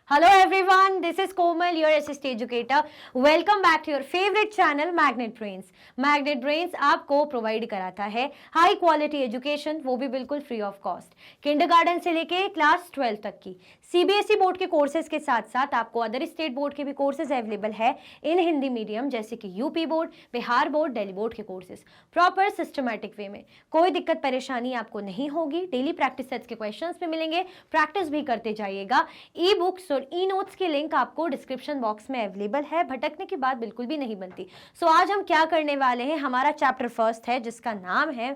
Hello everyone, this is Komal, your assist educator. Welcome back to your favorite channel Magnet Brains. Magnet Brains आपको provide कराता है high quality education, वो भी बिल्कुल free of cost. Kindergarten से लेके class 12 तक की सीबीएसई बोर्ड के कोर्सेज के साथ साथ आपको अदर स्टेट बोर्ड के भी कोर्सेज अवेलेबल है इन हिंदी मीडियम, जैसे कि UP board, Bihar board, Delhi board के कोर्सेज प्रॉपर सिस्टमैटिक वे में। कोई दिक्कत परेशानी आपको नहीं होगी। डेली प्रैक्टिस सेट्स के क्वेश्चंस भी मिलेंगे, प्रैक्टिस भी करते जाइएगा। ई बुक्स और ई नोट्स की लिंक आपको डिस्क्रिप्शन बॉक्स में अवेलेबल है। भटकने की बात बिल्कुल भी नहीं बनती। सो आज हम क्या करने वाले हैं, हमारा चैप्टर फर्स्ट है जिसका नाम है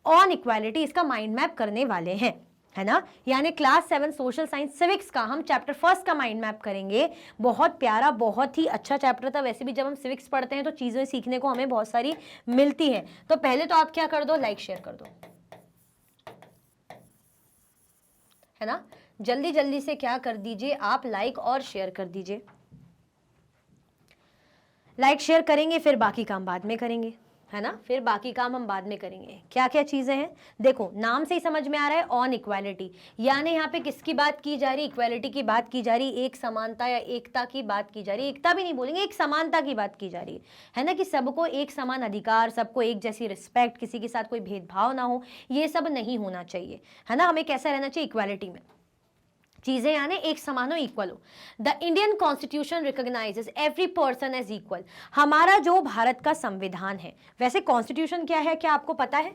ऑन इक्वालिटी। इसका माइंड मैप करने वाले हैं, है ना। यानी क्लास 7 सोशल साइंस सिविक्स का हम चैप्टर फर्स्ट का माइंड मैप करेंगे। बहुत प्यारा, बहुत ही अच्छा चैप्टर था। वैसे भी जब हम सिविक्स पढ़ते हैं तो चीजें सीखने को हमें बहुत सारी मिलती हैं। तो पहले तो आप क्या कर दो, लाइक शेयर कर दो, है ना। जल्दी जल्दी से क्या कर दीजिए, आप लाइक और शेयर कर दीजिए। लाइक शेयर करेंगे फिर बाकी काम बाद में करेंगे, है ना। फिर बाकी काम हम बाद में करेंगे। क्या क्या चीजें हैं देखो, नाम से ही समझ में आ रहा है ऑन इक्वालिटी। यानी यहाँ पे किसकी बात की जा रही, इक्वालिटी की बात की जा रही, एक समानता या एकता की बात की जा रही। एकता भी नहीं बोलेंगे, एक समानता की बात की जा रही है ना, कि सबको एक समान अधिकार, सबको एक जैसी रिस्पेक्ट, किसी के साथ कोई भेदभाव ना हो, ये सब नहीं होना चाहिए, है ना। हमें कैसा रहना चाहिए इक्वालिटी में, चीजें यानी एक समान हो, इक्वल हो। The Indian constitution recognises every person as equal. हमारा जो भारत का संविधान है, वैसे कॉन्स्टिट्यूशन क्या है, क्या आपको पता है?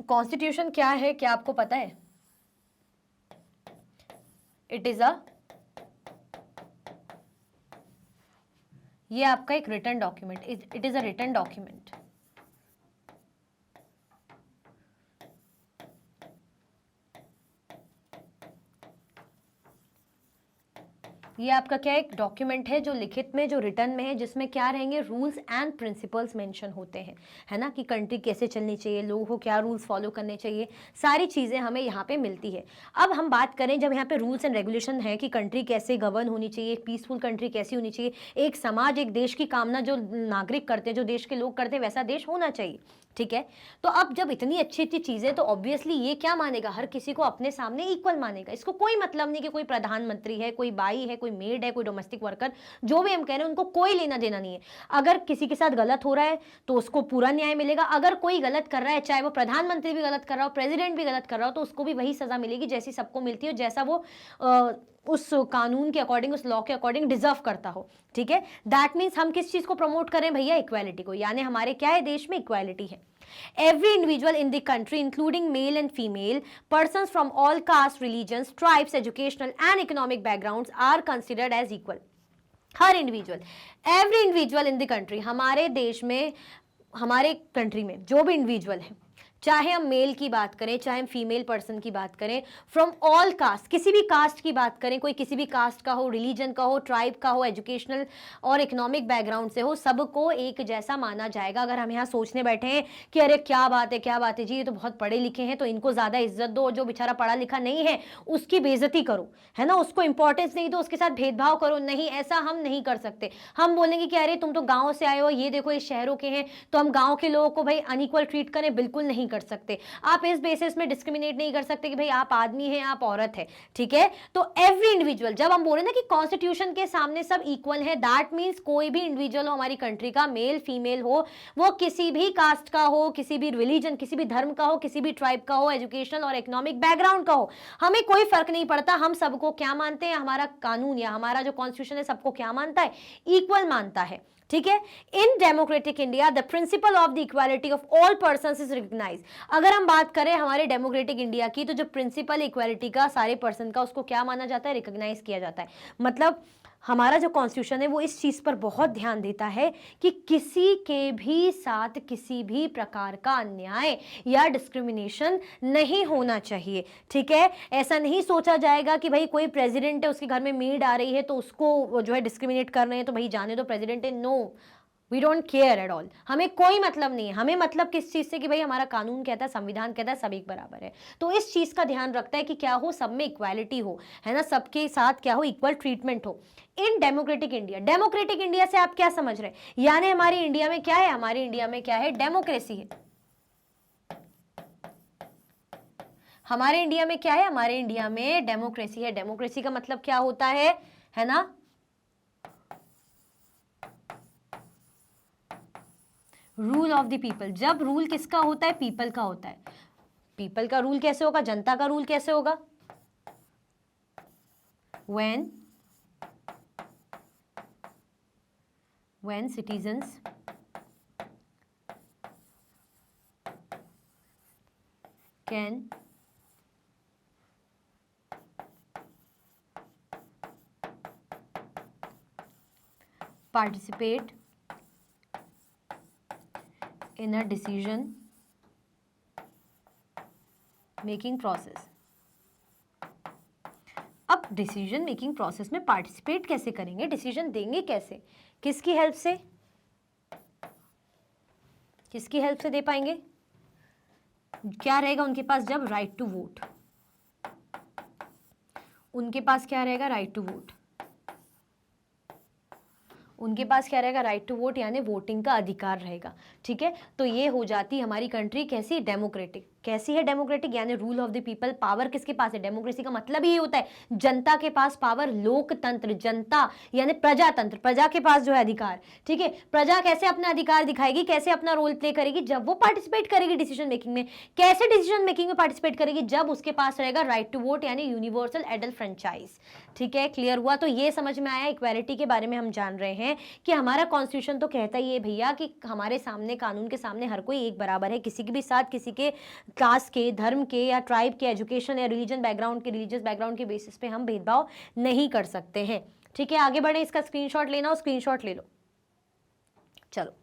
कॉन्स्टिट्यूशन क्या है, क्या आपको पता है? इट इज ये आपका एक written document, it is a written document. ये आपका क्या एक डॉक्यूमेंट है जो लिखित में, जो रिटर्न में है, जिसमें क्या रहेंगे, रूल्स एंड प्रिंसिपल्स मेंशन होते हैं, है ना, कि कंट्री कैसे चलनी चाहिए, लोगों को क्या रूल्स फॉलो करने चाहिए, सारी चीज़ें हमें यहाँ पे मिलती है। अब हम बात करें, जब यहाँ पे रूल्स एंड रेगुलेशन है कि कंट्री कैसे गवर्न होनी चाहिए, पीसफुल कंट्री कैसी होनी चाहिए, एक समाज, एक देश की कामना जो नागरिक करते हैं, जो देश के लोग करते हैं, वैसा देश होना चाहिए, ठीक है। तो अब जब इतनी अच्छी अच्छी चीजें, तो ऑब्वियसली ये क्या मानेगा, हर किसी को अपने सामने इक्वल मानेगा। इसको कोई मतलब नहीं कि कोई प्रधानमंत्री है, कोई बाई है, कोई मेड है, कोई डोमेस्टिक वर्कर, जो भी हम कह रहे हैं, उनको कोई लेना देना नहीं है। अगर किसी के साथ गलत हो रहा है तो उसको पूरा न्याय मिलेगा। अगर कोई गलत कर रहा है, चाहे वो प्रधानमंत्री भी गलत कर रहा हो, प्रेसिडेंट भी गलत कर रहा हो, तो उसको भी वही सजा मिलेगी जैसी सबको मिलती है, जैसा वो उस कानून के अकॉर्डिंग, उस लॉ के अकॉर्डिंग डिजर्व करता हो, ठीक है। दैट मीन्स हम किस चीज को प्रमोट करें भैया, इक्वालिटी को। यानी हमारे क्या है, देश में इक्वालिटी है। Every individual in the country, including male and female, persons from all castes, religions, tribes, educational and economic backgrounds are considered as equal. Her individual, every individual in the country, हमारे देश में, हमारे country में जो भी individual है, चाहे हम मेल की बात करें, चाहे हम फीमेल पर्सन की बात करें, फ्रॉम ऑल कास्ट, किसी भी कास्ट की बात करें, कोई किसी भी कास्ट का हो, रिलीजन का हो, ट्राइब का हो, एजुकेशनल और इकोनॉमिक बैकग्राउंड से हो, सबको एक जैसा माना जाएगा। अगर हम यहाँ सोचने बैठे हैं कि अरे क्या बात है, क्या बात है जी, ये तो बहुत पढ़े लिखे हैं तो इनको ज्यादा इज्जत दो, जो बेचारा पढ़ा लिखा नहीं है उसकी बेइज्जती करो, है ना, उसको इंपॉर्टेंस नहीं दो, उसके साथ भेदभाव करो, नहीं, ऐसा हम नहीं कर सकते। हम बोलेंगे कि अरे तुम तो गाँव से आए हो, ये देखो ये शहरों के हैं, तो हम गाँव के लोगों को भाई अनइक्वल ट्रीट करें, बिल्कुल नहीं कर सकते। आप इस बेसिस में डिस्क्रिमिनेट नहीं कर सकते कि भाई आप आदमी हैं, आप औरत है, ठीक है। तो एवरी इंडिविजुअल, जब हम बोल रहे हैं ना कि कॉन्स्टिट्यूशन के सामने सब इक्वल है, दैट मींस कोई भी इंडिविजुअल हो हमारी कंट्री का, मेल फीमेल हो, वो किसी भी कास्ट का हो, किसी भी रिलीजन, किसी भी धर्म का हो, किसी भी ट्राइब का हो, एजुकेशनल और इकोनॉमिक बैकग्राउंड का हो, हमें कोई फर्क नहीं पड़ता। हम सबको क्या मानते हैं, हमारा कानून या हमारा जो कॉन्स्टिट्यूशन है सबको क्या मानता है, इक्वल मानता है, ठीक है। In democratic India the principle of the equality of all persons is recognised. अगर हम बात करें हमारे डेमोक्रेटिक इंडिया की, तो जो प्रिंसिपल इक्वालिटी का सारे पर्सन का, उसको क्या माना जाता है, रिकॉग्नाइज किया जाता है। मतलब हमारा जो कॉन्स्टिट्यूशन है वो इस चीज पर बहुत ध्यान देता है कि किसी के भी साथ किसी भी प्रकार का अन्याय या डिस्क्रिमिनेशन नहीं होना चाहिए, ठीक है। ऐसा नहीं सोचा जाएगा कि भाई कोई प्रेसिडेंट है, उसके घर में मेड आ रही है तो उसको जो है डिस्क्रिमिनेट कर रहे हैं, तो भाई जाने दो, प्रेसिडेंट है। No, we don't care at all, हमें कोई मतलब नहीं है। हमें मतलब किस चीज से कि भाई हमारा कानून कहता है, संविधान कहता है सब एक बराबर है। तो इस चीज का ध्यान रखता है कि क्या हो, सब में इक्वालिटी हो, है ना, सबके साथ क्या हो, इक्वल ट्रीटमेंट हो। इन डेमोक्रेटिक इंडिया, डेमोक्रेटिक इंडिया से आप क्या समझ रहे हैं, यानी हमारी इंडिया में क्या है, हमारी इंडिया में क्या है, डेमोक्रेसी है। हमारे इंडिया में क्या है, हमारे इंडिया में डेमोक्रेसी है। डेमोक्रेसी का मतलब क्या होता है ना, रूल ऑफ द पीपल। जब रूल किसका होता है, पीपल का होता है। पीपल का रूल कैसे होगा, जनता का रूल कैसे होगा, when citizens can participate in a decision making process। अब डिसीजन मेकिंग प्रोसेस में पार्टिसिपेट कैसे करेंगे, डिसीजन देंगे कैसे, किसकी हेल्प से, किसकी हेल्प से दे पाएंगे, क्या रहेगा उनके पास, जब राइट टू वोट, उनके पास क्या रहेगा, राइट टू वोट, उनके पास क्या रहेगा, राइट टू वोट, यानी वोटिंग का अधिकार रहेगा। ठीक है, तो ये हो जाती हमारी कंट्री कैसी, डेमोक्रेटिक। कैसी है, डेमोक्रेटिक, यानी rule of the people. Power किसके पास है, डेमोक्रेसी का मतलब ही होता है जनता के पास पावर। लोकतंत्र, जनता यानी प्रजातंत्र, प्रजा के पास जो है अधिकार। ठीक है, प्रजा कैसे अपना अधिकार दिखाएगी, कैसे अपना रोल प्ले करेगी, जब वो पार्टिसिपेट करेगी डिसीजन मेकिंग में। कैसे डिसीजन मेकिंग में पार्टिसिपेट करेगी, जब उसके पास रहेगा राइट टू वोट, यानी यूनिवर्सल एडल्ट फ्रेंचाइज। ठीक है, क्लियर हुआ। तो ये समझ में आया, इक्वालिटी के बारे में हम जान रहे हैं कि हमारा कॉन्स्टिट्यूशन तो कहता ही है भैया कि हमारे सामने, कानून के सामने हर कोई एक बराबर है। किसी के भी साथ, किसी के कास्ट के, धर्म के या ट्राइब के, एजुकेशन या रिलीजन बैकग्राउंड के, रिलीजियस बैकग्राउंड के बेसिस पे हम भेदभाव नहीं कर सकते हैं। ठीक है, आगे बढ़े। इसका स्क्रीनशॉट लेना हो, स्क्रीनशॉट ले लो। चलो,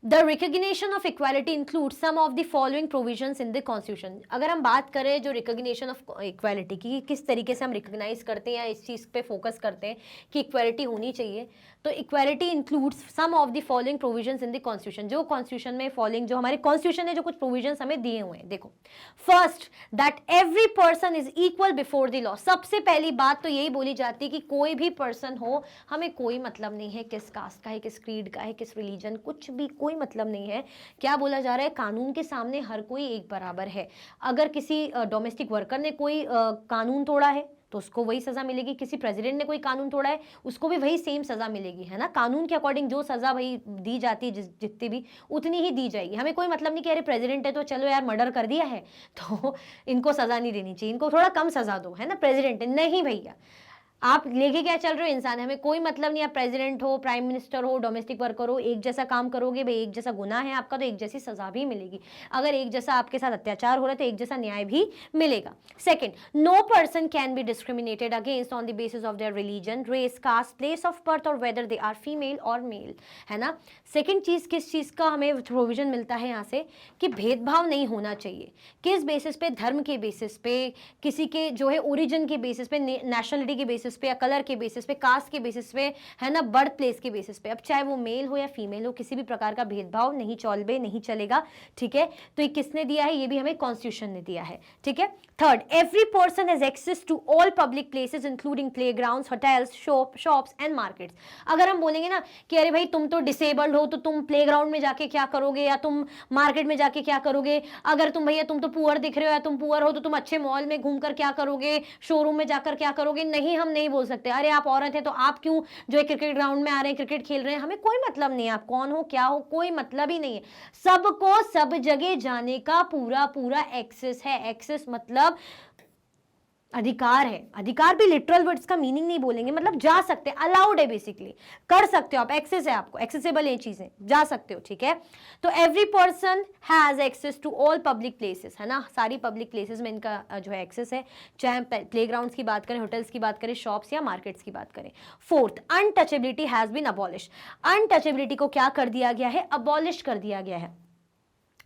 The recognition of equality includes some of the following provisions in the constitution। अगर हम बात करें जो recognition of equality की, किस तरीके से हम recognize करते हैं या इस चीज़ पे फोकस करते हैं कि equality होनी चाहिए, तो equality includes some of the following provisions in the constitution। जो constitution में following, जो हमारे constitution ने जो कुछ provisions हमें दिए हुए हैं, देखो। First, that every person is equal before the law। सबसे पहली बात तो यही बोली जाती है कि कोई भी person हो, हमें कोई मतलब नहीं है किस कास्ट का है, किस क्रीड का है, किस रिलीजन, कुछ भी कोई मतलब नहीं है। क्या बोला जा रहा है, कानून के सामने हर कोई एक बराबर है। अगर किसी डोमेस्टिक वर्कर ने कोई कानून तोड़ा है तो उसको वही सजा मिलेगी, किसी प्रेसिडेंट ने कोई कानून तोड़ा है उसको भी वही सेम सजा मिलेगी, है ना। कानून के अकॉर्डिंग जो सजा भाई दी जाती है, जितनी भी उतनी ही दी जाएगी। हमें कोई मतलब नहीं कि अरे प्रेसिडेंट है तो चलो यार मर्डर कर दिया है तो इनको सजा नहीं देनी चाहिए, इनको थोड़ा कम सजा दो, है ना। प्रेसिडेंट है, नहीं भैया, आप लेके क्या चल रहे हो इंसान, हमें कोई मतलब नहीं। आप प्रेसिडेंट हो, प्राइम मिनिस्टर हो, डोमेस्टिक वर्कर हो, एक जैसा काम करोगे भाई, एक जैसा गुनाह है आपका तो एक जैसी सजा भी मिलेगी। अगर एक जैसा आपके साथ अत्याचार हो रहा है तो एक जैसा न्याय भी मिलेगा। Second, no person can be discriminated against on the basis of their religion, race, caste, place of birth और वेदर दे आर फीमेल और मेल, है ना। सेकेंड चीज, किस चीज का हमें प्रोविजन मिलता है यहाँ से कि भेदभाव नहीं होना चाहिए। किस बेसिस पे, धर्म के बेसिस पे, किसी के जो है ओरिजिन के बेसिस पे, नेशनलिटी के बेसिस पे, या कलर के बेसिस पे, कास्ट के बेसिस पे, है ना, बर्थ प्लेस के बेसिस पे। अब चाहे वो मेल हो या फीमेल हो, किसी भी प्रकार का भेदभाव नहीं नहीं चलेगा। ठीक है, तो ये किसने दिया है, ये भी हमें कॉन्स्टिट्यूशन ने दिया है। ठीक है। Third, every person has access to all public places including playgrounds, hotels, shops and markets. अगर हम बोलेंगे ना कि अरे भाई तुम तो डिसेबल्ड हो तो तुम प्लेग्राउंड में जाके क्या करोगे, या तुम मार्केट में जाके क्या करोगे, अगर तुम भैया तुम तो पुअर दिख रहे हो या तुम पुअर हो तो तुम अच्छे मॉल में घूमकर क्या करोगे, शोरूम में जाकर क्या करोगे, नहीं, हम नहीं बोल सकते। अरे आप औरत है तो आप क्यों जो है क्रिकेट ग्राउंड में आ रहे हैं, क्रिकेट खेल रहे हैं, हमें कोई मतलब नहीं है आप कौन हो, क्या हो, कोई मतलब ही नहीं है। सबको सब जगह जाने का पूरा पूरा एक्सेस है। एक्सेस मतलब अधिकार है। अधिकार भी लिटरल वर्ड्स का मीनिंग नहीं बोलेंगे, मतलब जा सकते, अलाउड है, बेसिकली कर सकते हो आप, एक्सेस है आपको, एक्सेसिबल है चीजें, जा सकते हो। ठीक है, तो every person has access to all public places, है ना, सारी पब्लिक प्लेसेस में इनका जो है एक्सेस है, चाहे प्लेग्राउंड्स की बात करें, होटल्स की बात करें, शॉप्स या मार्केट्स की बात करें। Fourth, untouchability has been abolish. Untouchability को क्या कर दिया गया है, अबॉलिश कर दिया गया है।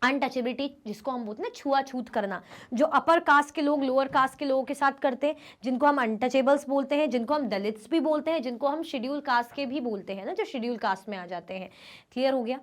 अनटचेबिलिटी जिसको हम बोलते हैं ना छुआछूत करना, जो अपर कास्ट के लोग लोअर कास्ट के लोगों के साथ करते हैं, जिनको हम अनटचेबल्स बोलते हैं, जिनको हम दलित्स भी बोलते हैं, जिनको हम शेड्यूल कास्ट के भी बोलते हैं ना, जो शेड्यूल कास्ट में आ जाते हैं। क्लियर हो गया,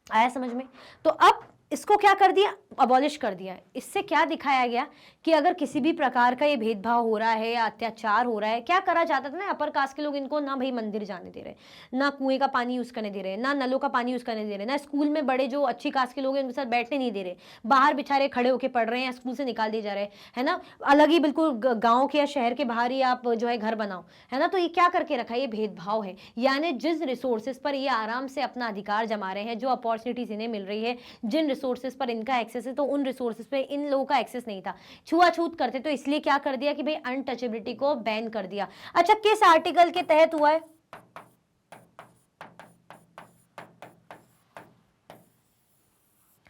आया समझ में। तो अब इसको क्या कर दिया, अबॉलिश कर दिया। इससे क्या दिखाया गया कि अगर किसी भी प्रकार का ये भेदभाव हो रहा है या अत्याचार हो रहा है, क्या करा जाता था ना, अपर कास्ट के लोग इनको ना भाई मंदिर जाने दे रहे, ना कुएं का पानी यूज करने दे रहे, ना नलों का पानी यूज करने दे रहे, ना स्कूल में बड़े जो अच्छी कास्ट के लोग हैं उनके साथ बैठने नहीं दे रहे, बाहर बेचारे खड़े होकर पढ़ रहे हैं या स्कूल से निकाल दिए जा रहे हैं ना, अलग ही बिल्कुल गाँव के या शहर के बाहर ही आप जो है घर बनाओ, है ना। तो ये क्या करके रखा है, ये भेदभाव है। यानी जिस रिसोर्सेज पर ये आराम से अपना अधिकार जमा रहे हैं, जो अपॉर्चुनिटीज इन्हें मिल रही है, जिन रिसोर्सेज पर इनका एक्सेस है, तो उन रिसोर्सेज पे इन लोगों का एक्सेस नहीं था, छुआछूत करते। तो इसलिए क्या कर दिया कि भाई अनटचेबिलिटी को बैन कर दिया। अच्छा, किस आर्टिकल के तहत हुआ है,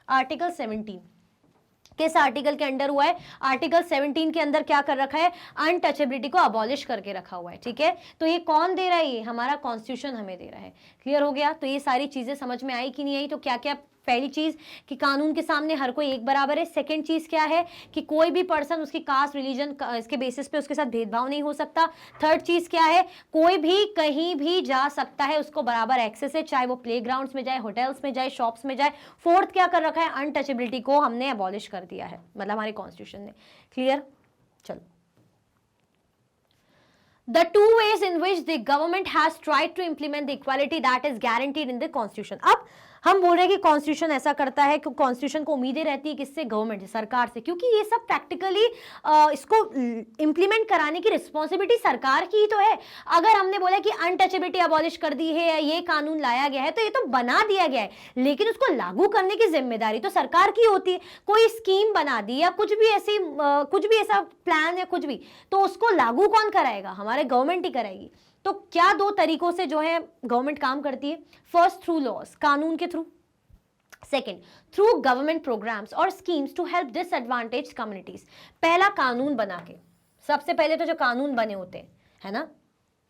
आर्टिकल 17। किस आर्टिकल के अंडर हुआ है, आर्टिकल 17 के अंदर क्या कर रखा है, अनटचेबिलिटी को अबॉलिश करके रखा हुआ है। ठीक है, तो ये कौन दे रहा है, ये हमारा कॉन्स्टिट्यूशन हमें दे रहा है। क्लियर हो गया। तो ये सारी चीजें समझ में आई कि नहीं आई। तो क्या क्या, पहली चीज कि कानून के सामने हर कोई एक बराबर है। सेकंड चीज क्या है कि कोई भी पर्सन उसकी कास्ट, रिलीजन, इसके बेसिस पे उसके साथ भेदभाव नहीं हो सकता। थर्ड चीज क्या है, कोई भी कहीं भी जा सकता है, उसको बराबर एक्सेस है, चाहे वो प्लेग्राउंड्स में जाए, होटल्स में जाए, शॉप्स में जाए। फोर्थ क्या कर रखा है, अनटचेबिलिटी को हमने अबॉलिश कर दिया है, मतलब हमारे कॉन्स्टिट्यूशन ने। क्लियर। चलो, the two ways in which the government has tried to implement the equality that is guaranteed in the constitution। अब हम बोल रहे हैं कि कॉन्स्टिट्यूशन ऐसा करता है कि कॉन्स्टिट्यूशन को उम्मीदें रहती है किससे, गवर्नमेंट से, सरकार से, क्योंकि ये सब प्रैक्टिकली इसको इंप्लीमेंट कराने की रिस्पॉन्सिबिलिटी सरकार की ही तो है। अगर हमने बोला कि अनटचेबिलिटी अबॉलिश कर दी है या ये कानून लाया गया है, तो ये तो बना दिया गया है, लेकिन उसको लागू करने की जिम्मेदारी तो सरकार की होती है। कोई स्कीम बना दी या कुछ भी ऐसी कुछ भी ऐसा प्लान या कुछ भी, तो उसको लागू कौन कराएगा, हमारे गवर्नमेंट ही कराएगी। तो क्या दो तरीकों से जो है गवर्नमेंट काम करती है, फर्स्ट थ्रू लॉज, कानून के through, second through government programmes और schemes to help disadvantaged communities. पहला कानून बना के, सबसे पहले तो जो कानून बने होते हैं, है ना,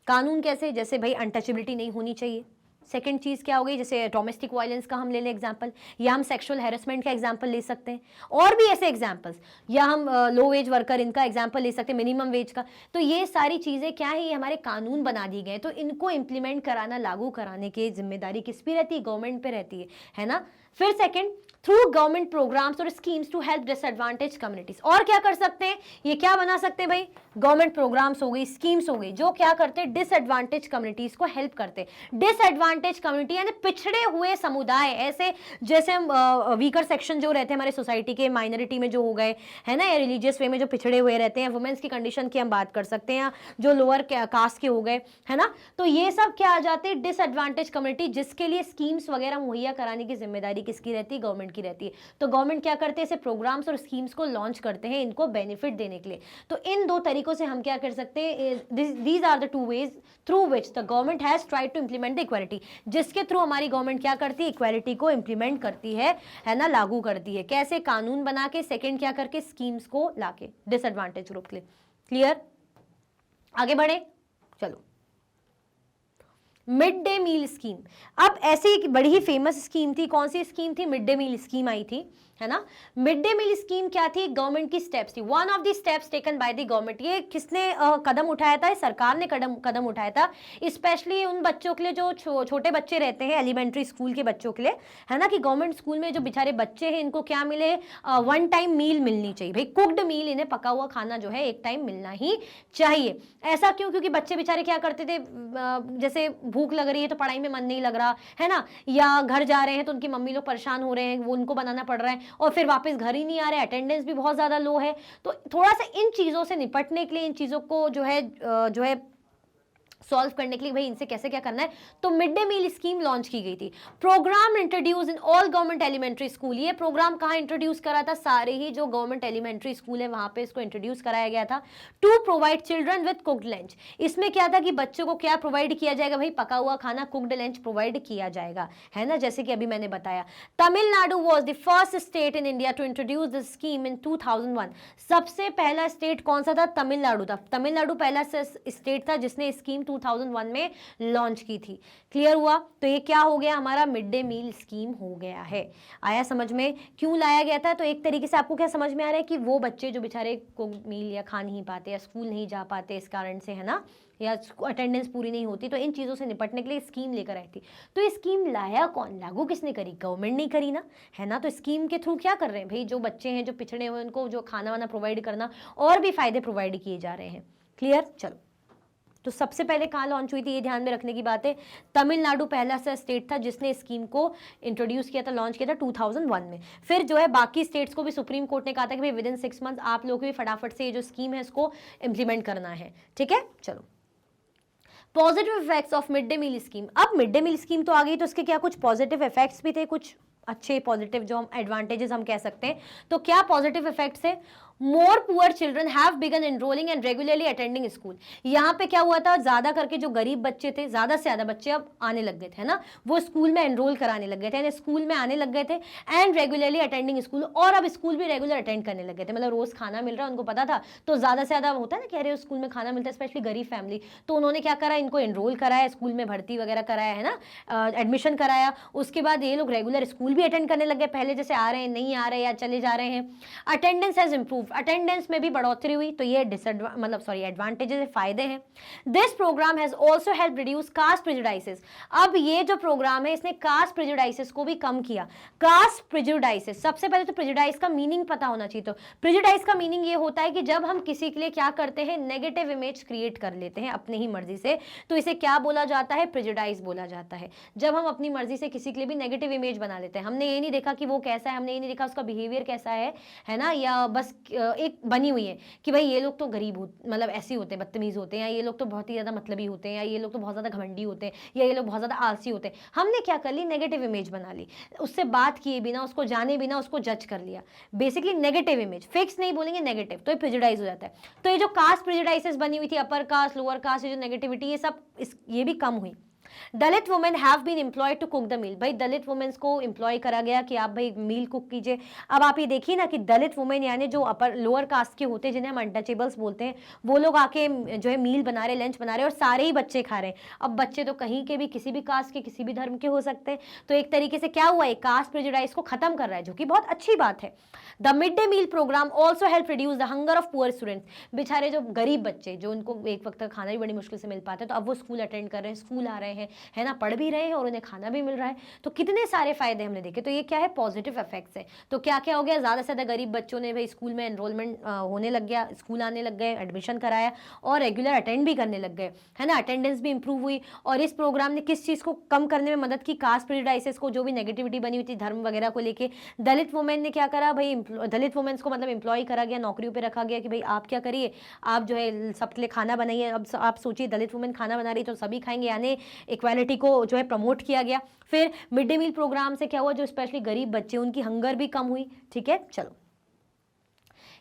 कानून कैसे, जैसे भाई अनटचेबिलिटी नहीं होनी चाहिए। सेकंड चीज़ क्या हो गई, जैसे डोमेस्टिक वायलेंस का हम ले लें एग्जांपल, या हम सेक्सुअल हैरेसमेंट का एग्जांपल ले सकते हैं, और भी ऐसे एग्जांपल्स, या हम लो वेज वर्कर इनका एग्जांपल ले सकते हैं, मिनिमम वेज का। तो ये सारी चीज़ें क्या है, ये हमारे कानून बना दी गए, तो इनको इम्प्लीमेंट कराना, लागू कराने की जिम्मेदारी किस पे रहती है, गवर्नमेंट पे रहती है ना। फिर सेकेंड, थ्रू गवर्नमेंट प्रोग्राम्स और schemes to help disadvantage communities. और क्या कर सकते हैं, ये क्या बना सकते हैं भाई, गवर्नमेंट प्रोग्राम्स हो गई, स्कीम्स हो गई, जो क्या करते हैं, डिसएडवांटेज कम्युनिटीज को हेल्प करते हैं। डिसएडवांटेज कम्युनिटी यानी पिछड़े हुए समुदाय, ऐसे जैसे हम वीकर सेक्शन जो रहते हैं हमारे सोसाइटी के, माइनॉरिटी में जो हो गए, है ना, या रिलीजियस वे में जो पिछड़े हुए रहते हैं, वुमेन्स की कंडीशन की हम बात कर सकते हैं, जो लोअर कास्ट के हो गए, है ना। तो ये सब क्या आ जाते हैं, डिसएडवांटेज कम्युनिटी, जिसके लिए स्कीम्स वगैरह मुहैया कराने की जिम्मेदारी किसकी रहती है, गवर्नमेंट की रहती है। तो गवर्नमेंट क्या करते हैं, ऐसे प्रोग्राम्स और स्कीम्स को लॉन्च करते हैं, इनको बेनिफिट देने के लिए। तो इन दो तरीकों से हम क्या कर सकते हैं, these are the two ways through which the government has tried to implement the equality, जिसके थ्रू हमारी गवर्नमेंट क्या करती है, इक्वालिटी को इंप्लीमेंट करती है ना, लागू करती है। कैसे, कानून बना के, सेकेंड क्या करके, स्कीम्स को लाके डिसएडवांटेज ग्रुप के लिए। क्लियर, आगे बढ़े। चलो, मिड डे मील स्कीम। अब ऐसी एक बड़ी ही फेमस स्कीम थी, कौन सी स्कीम थी, मिड डे मील स्कीम आई थी, है ना। मिड डे मील स्कीम क्या थी, गवर्नमेंट की स्टेप्स थी, one of the steps taken by the government. ये किसने कदम उठाया था, सरकार ने कदम उठाया था, स्पेशली उन बच्चों के लिए जो छोटे बच्चे रहते हैं, एलिमेंट्री स्कूल के बच्चों के लिए, है ना, कि गवर्नमेंट स्कूल में जो बेचारे बच्चे हैं इनको क्या मिले, वन टाइम मील मिलनी चाहिए भाई, कुक्ड मील, इन्हें पका हुआ खाना जो है एक टाइम मिलना ही चाहिए। ऐसा क्यों, क्योंकि बच्चे बेचारे क्या करते थे, जैसे भूख लग रही है तो पढ़ाई में मन नहीं लग रहा, है ना, या घर जा रहे हैं तो उनकी मम्मी लोग परेशान हो रहे हैं, वो उनको बनाना पड़ रहा है, और फिर वापस घर ही नहीं आ रहे, अटेंडेंस भी बहुत ज्यादा लो है। तो थोड़ा सा इन चीजों से निपटने के लिए, इन चीजों को जो है सॉल्व करने के लिए भाई इनसे कैसे क्या करना है, तो mid day meal scheme launch की गई थी। Programme introduce in all government elementary school. ये प्रोग्राम कहाँ इंट्रोड्यूस करा था, सारे ही जो गवर्नमेंट एलिमेंट्री स्कूल है वहां पे इसको इंट्रोड्यूस कराया गया था। To provide children with cooked lunch. इसमें क्या था कि बच्चों को क्या प्रोवाइड किया जाएगा भाई, पका हुआ खाना, कुक्ड लंच प्रोवाइड किया जाएगा, है ना, जैसे कि अभी मैंने बताया। Tamil Nadu was the first state in India to introduce this scheme in 2001। सबसे पहला स्टेट कौन सा था, तमिलनाडु था। तमिलनाडु पहला स्टेट था जिसने स्कीम 2001 में लॉन्च की थी। क्लियर हुआ? तो ये क्या हो गया, हमारा मिड डे मील स्कीम हो गया है। आया समझ में क्यों लाया गया था? तो एक तरीके से आपको क्या समझ में आ रहा है कि वो बच्चे जो बेचारे को मील या खा नहीं पाते या स्कूल नहीं जा पाते इस कारण से, है ना, या अटेंडेंस पूरी नहीं होती, तो इन चीज़ों से निपटने के लिए स्कीम लेकर आई थी। तो ये स्कीम लाया कौन, लागू किसने करी? गवर्नमेंट नहीं करी ना, है ना। तो स्कीम के थ्रू क्या कर रहे हैं भाई, जो बच्चे हैं जो पिछड़े हुए उनको जो खाना वाना प्रोवाइड करना और भी फायदे प्रोवाइड किए जा रहे हैं। क्लियर? चलो, तो सबसे पहले कहाँ लॉन्च हुई थी, ये ध्यान में रखने की बात है। तमिलनाडु पहला सा स्टेट था जिसने स्कीम को इंट्रोड्यूस किया था, लॉन्च किया था 2001 में। फिर जो है बाकी स्टेट्स को भी सुप्रीम कोर्ट ने कहा था कि भाई विद इन 6 मंथ आप लोग भी फटाफट से ये जो स्कीम है इसको इम्प्लीमेंट करना है। ठीक है, चलो। Positive effects of mid day meal scheme. अब मिड डे मील स्कीम तो आ गई, तो इसके क्या कुछ पॉजिटिव इफेक्ट्स भी थे, कुछ अच्छे पॉजिटिव जो हम एडवांटेजेस हम कह सकते हैं। तो क्या पॉजिटिव इफेक्ट्स है? More poor children have begun enrolling and regularly attending school. यहाँ पे क्या हुआ था, ज्यादा करके जो गरीब बच्चे थे, ज्यादा से ज्यादा बच्चे अब आने लग गए थे, है ना, वो स्कूल में एनरोल कराने लग गए थे, यानी स्कूल में आने लग गए थे। एंड रेगुलरली अटेंडिंग स्कूल, और अब स्कूल भी रेगुलर अटेंड करने लग गए थे, मतलब रोज खाना मिल रहा है, उनको पता था। तो ज्यादा से ज्यादा होता है ना, कह रहे हो स्कूल में खाना मिलता है, स्पेशली गरीब फैमिली, तो उन्होंने क्या करा, इनको एनरोल कराया, स्कूल में भर्ती वगैरह कराया, है ना, एडमिशन कराया। उसके बाद ये लोग रेगुलर स्कूल भी अटेंड करने लग गए, पहले जैसे आ रहे हैं, नहीं आ रहे या चले जा रहे हैं। अटेंडेंस हैज इंप्रूव, अटेंडेंस में भी बढ़ोतरी हुई, तो ये एडवांटेजेस, फायदे हैं। This program has also help reduce caste prejudices. अब ये जो प्रोग्राम है इसने कास्ट प्रेजुडाइसेस को भी कम किया। कास्ट प्रेजुडाइसेस, सबसे पहले तो प्रेजुडाइस का मीनिंग पता होना चाहिए। तो प्रेजुडाइस का मीनिंग ये होता है कि जब हम किसी के लिए क्या करते हैं, नेगेटिव इमेज क्रिएट कर लेते हैं अपनी ही मर्जी से, तो इसे क्या बोला जाता है, प्रेजुडाइस बोला जाता है। जब हम अपनी मर्जी से किसी के लिए भी नेगेटिव इमेज बना लेते हैं, हमने ये नहीं देखा कि वो कैसा है, हमने ये नहीं देखा उसका बिहेवियर कैसा है ना, या बस एक बनी हुई है कि भाई ये लोग तो गरीब मतलब ऐसे होते हैं, बदतमीज होते हैं, या ये लोग तो बहुत ही ज्यादा मतलबी होते हैं, या ये लोग तो बहुत ज्यादा घमंडी होते हैं, या ये लोग बहुत ज्यादा आलसी होते हैं। हमने क्या कर ली, नेगेटिव इमेज बना ली, उससे बात किए बिना, उसको जाने बिना उसको जज कर लिया। बेसिकली नेगेटिव इमेज, फिक्स नहीं बोलेंगे, नेगेटिव, तो ये प्रेजुडाइज हो जाता है। तो ये जो कास्ट प्रेजुडाइसेस बनी हुई थी, अपर कास्ट, लोअर कास्ट, ये जो नेगेटिविटी, ये सब ये भी कम हुई। Dalit women have been employed to cook the meal. भाई दलित वुमेन्स को एम्प्लॉय करा गया कि आप भाई मील कुक कीजिए। अब आप ये देखिए ना कि दलित वुमेन यानी जो अपर लोअर कास्ट के होते हैं, जिन्हें हम अनटचेबल्स बोलते हैं, वो लोग आके जो है मील बना रहे, लंच बना रहे, और सारे ही बच्चे खा रहे हैं। अब बच्चे तो कहीं के भी, किसी भी कास्ट के, किसी भी धर्म के हो सकते हैं। तो एक तरीके से क्या हुआ है, कास्ट प्रेजुडाइज को खत्म कर रहा है, जो कि बहुत अच्छी बात है। The mid day meal programme also help reduce the hunger of poor students. बेचारे जो गरीब बच्चे, जो उनको एक वक्त का खाना भी बड़ी मुश्किल से मिल पाता है, तो अब वो स्कूल अटेंड कर रहे हैं, स्कूल आ रहे हैं, है ना, पढ़ भी रहे हैं और उन्हें खाना भी मिल रहा है। तो कितने सारे फायदे हमने देखे। तो ये क्या है, पॉजिटिव इफेक्ट्स है। तो क्या क्या हो गया, ज्यादा से ज्यादा गरीब बच्चों ने भाई स्कूल में एनरोलमेंट होने लग गया, स्कूल आने लग गए, एडमिशन कराया और रेगुलर अटेंड भी करने लग गए, है ना, अटेंडेंस भी इंप्रूव हुई। और इस प्रोग्राम ने किस चीज को कम करने में मदद की, कास्ट प्रेजुडाइसेस को, जो भी नेगेटिविटी बनी हुई थी धर्म वगैरह को लेके। दलित वुमेन ने क्या करा भाई, दलित वुमेन्स को मतलब एम्प्लॉय करा गया, नौकरियों पे रखा गया कि भाई आप क्या करिए, आप जो है सबके लिए खाना बनाइए। अब आप सोचिए दलित वुमेन खाना बना रही तो सभी खाएंगे, यानी इक्वालिटी को जो है प्रमोट किया गया। फिर मिड डे मील प्रोग्राम से क्या हुआ, जो स्पेशली गरीब बच्चे, उनकी हंगर भी कम हुई। ठीक है, चलो।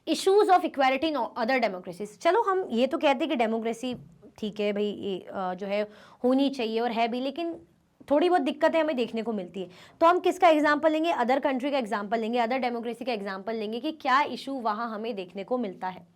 Issues of equality in other democracies. चलो हम ये तो कहते हैं कि डेमोक्रेसी ठीक है भाई, ये जो है होनी चाहिए और है भी, लेकिन थोड़ी बहुत दिक्कतें हमें देखने को मिलती है। तो हम किसका एग्जाम्पल लेंगे, अदर कंट्री का एग्जाम्पल लेंगे, अदर डेमोक्रेसी का एग्जाम्पल लेंगे कि क्या इशू वहां हमें देखने को मिलता है।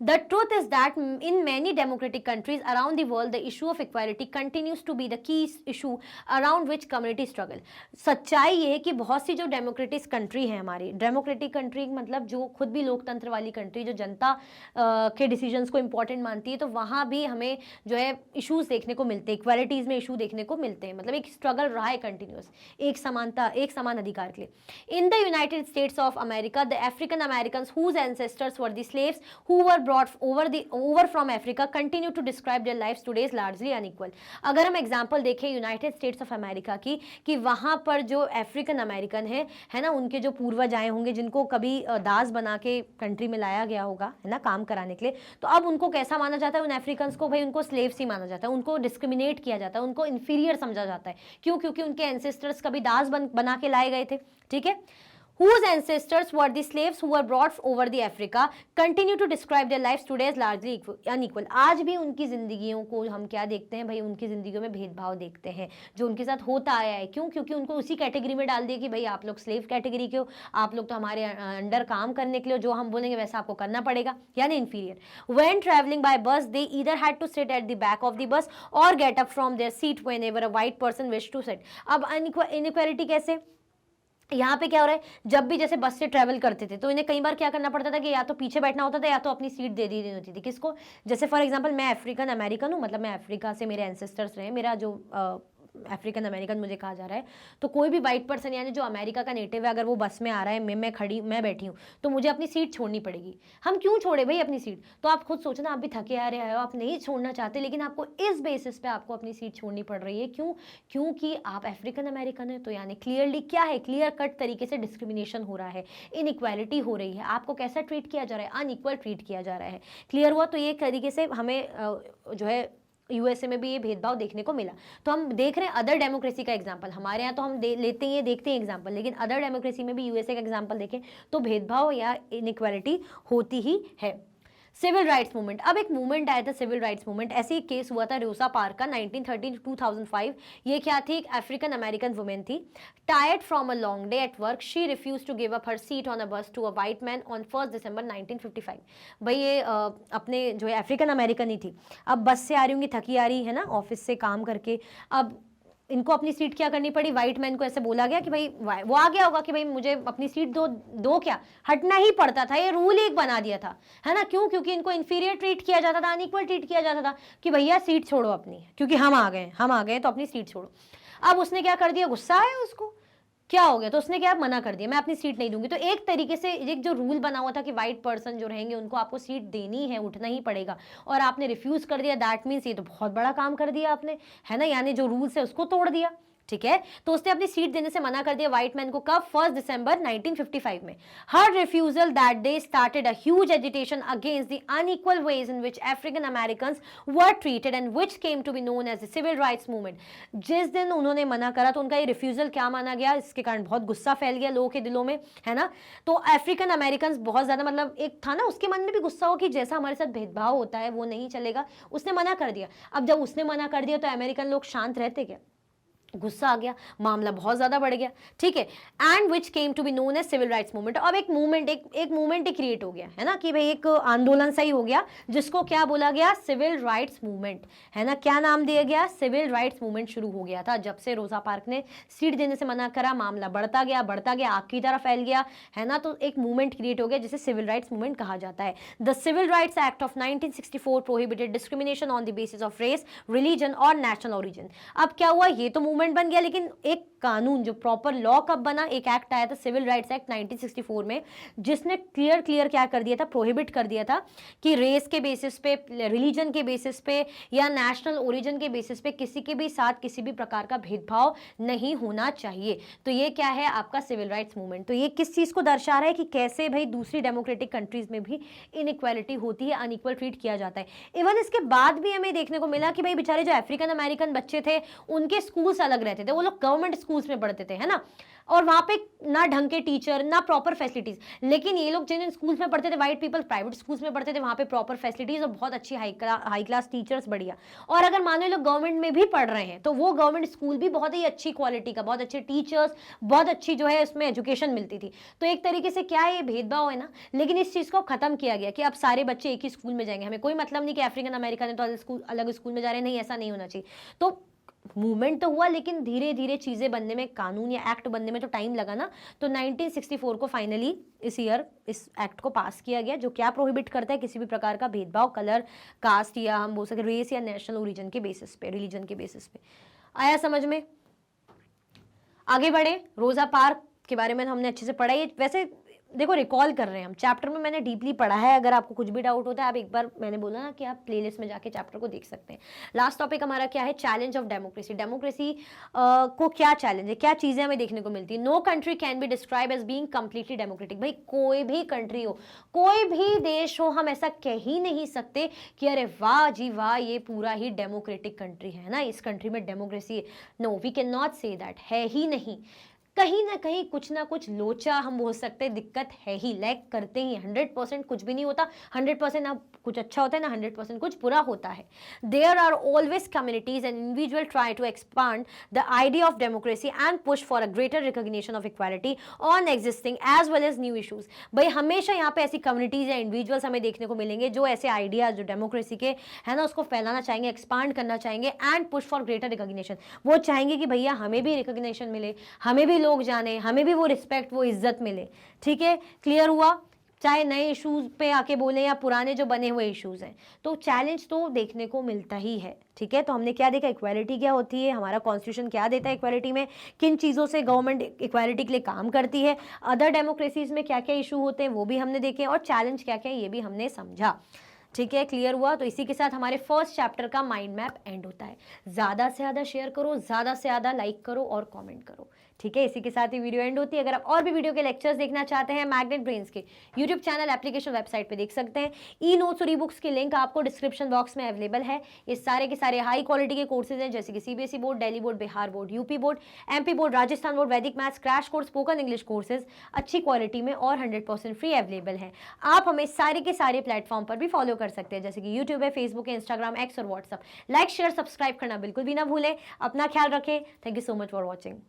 The truth is that in many democratic countries around the world, the issue of equality continues to be the key issue around which community struggle. सच्चाई ये है कि बहुत सी जो डेमोक्रेटिक कंट्री है हमारी, डेमोक्रेटिक कंट्री मतलब जो खुद भी लोकतंत्र वाली कंट्री, जो जनता के डिसीजंस को इंपॉर्टेंट मानती है, तो वहाँ भी हमें जो है इश्यूज देखने को मिलते हैं, इक्वालिटीज में इशू देखने को मिलते हैं। मतलब एक स्ट्रगल रहा है कंटिन्यूस, एक समानता, एक समान अधिकार के लिए। In the United States of America, the African American whose ancestors were the slaves who were brought over from Africa continue to describe their lives today as largely unequal. अगर हम एग्जांपल देखें यूनाइटेड स्टेट्स ऑफ अमेरिका की, कि वहाँ पर जो African American है ना, उनके जो पूर्वज आए होंगे, जिनको कभी दास बना के कंट्री में लाया गया होगा, है ना, काम कराने के लिए, तो अब उनको कैसा माना जाता है, उन अफ्रीकन्स को भाई उनको स्लेव्स ही माना जाता है, उनको डिस्क्रिमिनेट किया जाता है, उनको इन्फीरियर समझा जाता है। क्यों? क्योंकि उनके एंसेस्टर्स कभी दास बना के लाए गए थे। ठीक है, whose ancestors were the slaves who were brought over the Africa continue to describe their lives today as largely unequal। आज भी उनकी जिंदगियों को हम क्या देखते हैं भाई, उनकी जिंदगियों में भेदभाव देखते हैं जो उनके साथ होता आया है। क्यों? क्योंकि उनको उसी कैटेगरी में डाल दिया कि भाई आप लोग स्लेव कैटेगरी के हो, आप लोग तो हमारे अंडर काम करने के लिए, जो हम बोलेंगे वैसा आपको करना पड़ेगा, यानी inferior. When travelling by bus they either had to sit at the back of the bus और get up from their seat whenever a white person wish to sit. अब इनइक्वालिटी कैसे? यहाँ पे क्या हो रहा है, जब भी जैसे बस से ट्रैवल करते थे तो इन्हें कई बार क्या करना पड़ता था कि या तो पीछे बैठना होता था या तो अपनी सीट दे दी होती थी। किसको? जैसे फॉर एग्जांपल मैं अफ्रीकन अमेरिकन हूँ, मतलब मैं अफ्रीका से मेरे एंसेस्टर्स रहे, मेरा जो अफ्रीकन अमेरिकन मुझे कहा जा रहा है, तो कोई भी वाइट पर्सन यानी जो अमेरिका का नेटिव है अगर वो बस में आ रहा है, मैं बैठी हूँ, तो मुझे अपनी सीट छोड़नी पड़ेगी। हम क्यों छोड़े भाई अपनी सीट? तो आप खुद सोचना, आप भी थके आ रहे हो, आप नहीं छोड़ना चाहते, लेकिन आपको इस बेसिस पे आपको अपनी सीट छोड़नी पड़ रही है। क्यों? क्योंकि आप अफ्रीकन अमेरिकन है। तो यानी क्लियरली क्या है, क्लियर कट तरीके से डिस्क्रिमिनेशन हो रहा है, इनइक्वालिटी हो रही है। आपको कैसा ट्रीट किया जा रहा है? अनइक्वल ट्रीट किया जा रहा है। क्लियर हुआ? तो ये तरीके से हमें जो है यूएसए में भी ये भेदभाव देखने को मिला। तो हम देख रहे हैं अदर डेमोक्रेसी का एग्जांपल, हमारे यहाँ तो हम लेते हैं, देखते हैं एग्जांपल, लेकिन अदर डेमोक्रेसी में भी यूएसए का एग्जांपल देखें तो भेदभाव या इनइक्वालिटी होती ही है। सिविल राइट्स मूवमेंट, अब एक मूवमेंट आया था सिविल राइट्स मूवमेंट। ऐसे एक केस हुआ था रोसा पार्क का 1913 to 2005। ये क्या थी? एक अफ्रीकन अमेरिकन वुमेन थी। Tired from a long day at work she refuse to give up her seat on a bus to a white man on 1 दिसंबर 1955। भाई ये अपने जो है अफ्रीकन अमेरिकन ही थी। अब बस से आ रही होंगी, थकी आ रही है ना ऑफिस से काम करके, अब इनको अपनी सीट क्या करनी पड़ी? व्हाइट मैन को ऐसे बोला गया कि भाई, वो आ गया होगा कि भाई मुझे अपनी सीट दो क्या, हटना ही पड़ता था, ये रूल एक बना दिया था, है ना। क्यों? क्योंकि इनको इंफीरियर ट्रीट किया जाता था, अनइक्वल ट्रीट किया जाता था कि भैया सीट छोड़ो अपनी, क्योंकि हम आ गए तो अपनी सीट छोड़ो। अब उसने क्या कर दिया? गुस्सा आया उसको, क्या हो गया? तो उसने क्या मना कर दिया, मैं अपनी सीट नहीं दूंगी। तो एक तरीके से एक जो रूल बना हुआ था कि व्हाइट पर्सन जो रहेंगे उनको आपको सीट देनी है, उठना ही पड़ेगा, और आपने रिफ्यूज कर दिया, दैट मीन्स ये तो बहुत बड़ा काम कर दिया आपने, है ना, यानी जो रूल्स है उसको तोड़ दिया। ठीक है, तो उसने अपनी सीट देने से मना कर दिया व्हाइट मैन को। कब? 1 दिसंबर 1955 में। Her refusal that day started a huge agitation against the unequal way in which African Americans were treated and which came to be known as the civil rights movement. जिस दिन उन्होंने मना करा तो उनका ये रिफ्यूजल क्या माना गया, इसके कारण बहुत गुस्सा फैल गया लोगों के दिलों में, है ना। तो अफ्रीकन अमेरिकन बहुत ज्यादा, मतलब एक था ना उसके मन में भी गुस्सा हो कि जैसा हमारे साथ भेदभाव होता है वो नहीं चलेगा, उसने मना कर दिया। अब जब उसने मना कर दिया तो अमेरिकन लोग शांत रहते क्या? गुस्सा आ गया, मामला बहुत ज्यादा बढ़ गया। ठीक है, and which came to be known as civil rights movement. अब एक मूवमेंट ही क्रिएट हो गया, है ना, कि भाई एक आंदोलन सही हो गया जिसको क्या बोला गया? सिविल राइट्स मूवमेंट, है ना। क्या नाम दिया गया? सिविल राइट्स मूवमेंट शुरू हो गया था जब से रोजा पार्क ने सीट देने से मना करा, मामला बढ़ता गया आग की तरह फैल गया, है ना। तो एक मूवमेंट क्रिएट हो गया जिसे सिविल राइट्स मूवमेंट कहा जाता है। The civil rights act of 1964 prohibited discrimination on the basis of race, religion और नेशनल ओरिजिन। अब क्या हुआ? ये तो मूवमेंट बन गया, लेकिन एक कानून जो प्रॉपर लॉ कब बना? एक एक्ट आया था सिविल राइट्स एक्ट 1964 में, जिसने क्लियर क्या कर दिया था? प्रोहिबिट कर दिया था कि रेस के बेसिस पे, रिलीजन के बेसिस पे या नेशनल ओरिजिन के बेसिस पे किसी के भी साथ किसी भी प्रकार का भेदभाव नहीं होना चाहिए। तो ये क्या है? आपका सिविल राइट्स मूवमेंट। तो ये किस चीज को दर्शा रहा है कि कैसे भाई दूसरी डेमोक्रेटिक कंट्रीज में भी इनइक्वालिटी होती है, अनइक्वल ट्रीट किया जाता है। इवन इसके बाद भी हमें देखने को मिला कि भाई बेचारे जो अफ्रीकन अमेरिकन बच्चे थे उनके स्कूल्स अलग रहते थे, वो लोग गवर्नमेंट स्कूल्स में पढ़ते थे, है ना, और वहां पे ना ढंग के टीचर ना प्रॉपर फैसिलिटीज। लेकिन ये लोग जिन स्कूल्स में पढ़ते थे, व्हाइट पीपल प्राइवेट स्कूल्स में पढ़ते थे, वहां पे प्रॉपर फैसिलिटीज और बहुत अच्छी हाई क्लास टीचर्स, बढ़िया। और अगर मान लो लोग गवर्नमेंट में भी पढ़ रहे हैं तो वो गवर्नमेंट स्कूल भी बहुत ही अच्छी क्वालिटी का, बहुत अच्छे टीचर्स, बहुत अच्छी जो है उसमें एजुकेशन मिलती थी। तो एक तरीके से क्या है, ये भेदभाव है ना। लेकिन इस चीज को खत्म किया गया कि अब सारे बच्चे एक ही स्कूल में जाएंगे, हमें कोई मतलब नहीं कि अफ्रीकन अमेरिकन है तो अलग स्कूल में जा रहे हैं, नहीं, ऐसा नहीं होना चाहिए। तो मूवमेंट तो हुआ, लेकिन धीरे धीरे चीजें बनने में, कानून या एक्ट बनने में तो टाइम लगा ना। तो 1964 को फाइनली इस ईयर इस एक्ट को पास किया गया, जो क्या प्रोहिबिट करता है किसी भी प्रकार का भेदभाव कलर, कास्ट या हम बोल सकते रेस या नेशनल ओरिजिन के बेसिस पे, रिलीजन के बेसिस पे। आया समझ में? आगे बढ़े। रोजा पार्क के बारे में हमने अच्छे से पढ़ा। ये वैसे देखो रिकॉल कर रहे हैं हम, चैप्टर में मैंने डीपली पढ़ा है। अगर आपको कुछ भी डाउट होता है आप एक बार, मैंने बोला ना कि आप प्लेलिस्ट में जाके चैप्टर को देख सकते हैं। लास्ट टॉपिक हमारा क्या है? Challenge of democracy. डेमोक्रेसी को क्या चैलेंज है, क्या चीजें हमें देखने को मिलती है? No country can be describe as being completely democratic. भाई कोई भी कंट्री हो, कोई भी देश हो, हम ऐसा कह ही नहीं सकते कि अरे वाह जी वाह ये पूरा ही डेमोक्रेटिक कंट्री है ना, इस कंट्री में democracy. No, we can not say that, है ही नहीं। कहीं ना कहीं कुछ ना कुछ लोचा हम बोल सकते हैं, दिक्कत है ही, लैक करते ही। 100% कुछ भी नहीं होता, 100% ना कुछ अच्छा होता है, ना 100% कुछ बुरा होता है। There are always communities and individual try to expand the idea of democracy and push for a greater recognition of equality on existing as well as new issues. भाई हमेशा यहाँ पे ऐसी कम्युनिटीज या इंडिविजुअल्स हमें देखने को मिलेंगे जो ऐसे आइडियाज जो डेमोक्रेसी के है ना उसको फैलाना चाहेंगे, एक्सपांड करना चाहेंगे and push for greater recognition. वो चाहेंगे कि भैया हमें भी रिकॉग्निशन मिले, हमें भी लोग जाने, हमें भी वो रिस्पेक्ट, वो इज्जत मिले। ठीक है, क्लियर हुआ? चाहे नए इश्यूज पे आके बोले या पुराने जो बने हुए इश्यूज हैं, तो चैलेंज तो देखने को मिलता ही है। ठीक है, तो हमने क्या देखा, इक्वालिटी क्या होती है, हमारा कॉन्स्टिट्यूशन क्या देता है इक्वालिटी में, किन चीज़ों से गवर्नमेंट इक्वालिटी के लिए काम करती है, अदर डेमोक्रेसीज में क्या क्या इशू होते हैं वो भी हमने देखे, और चैलेंज क्या क्या है ये भी हमने समझा। ठीक है, क्लियर हुआ? तो इसी के साथ हमारे फर्स्ट चैप्टर का माइंड मैप एंड होता है। ज़्यादा से ज़्यादा शेयर करो, ज़्यादा से ज़्यादा लाइक करो और कमेंट करो। ठीक है, इसी के साथ ही वीडियो एंड होती है। अगर आप और भी वीडियो के लेक्चर्स देखना चाहते हैं, मैग्नेट ब्रेन्स के यूट्यूब चैनल, एप्लीकेशन, वेबसाइट पे देख सकते हैं। ई नोट्स और ई बुक्स के लिंक आपको डिस्क्रिप्शन बॉक्स में अवेलेबल है। ये सारे के सारे हाई क्वालिटी के कोर्सेज हैं, जैसे कि CBSE board, Delhi board, Bihar board, UP board, MP board, Rajasthan board, वैदिक maths, crash course, spoken English courses अच्छी क्वालिटी में और 100% फ्री अवेलेबल है। आप हमें सारे के सारे प्लेटफॉर्म पर भी फॉलो कर सकते हैं, जैसे कि यूट्यूब है, फेसबुक है, इंस्टाग्राम, एक्स और व्हाट्सअप। लाइक शेयर सब्सक्राइब करना बिल्कुल भी ना भूलें। अपना ख्याल रखें। Thank you so much for watching.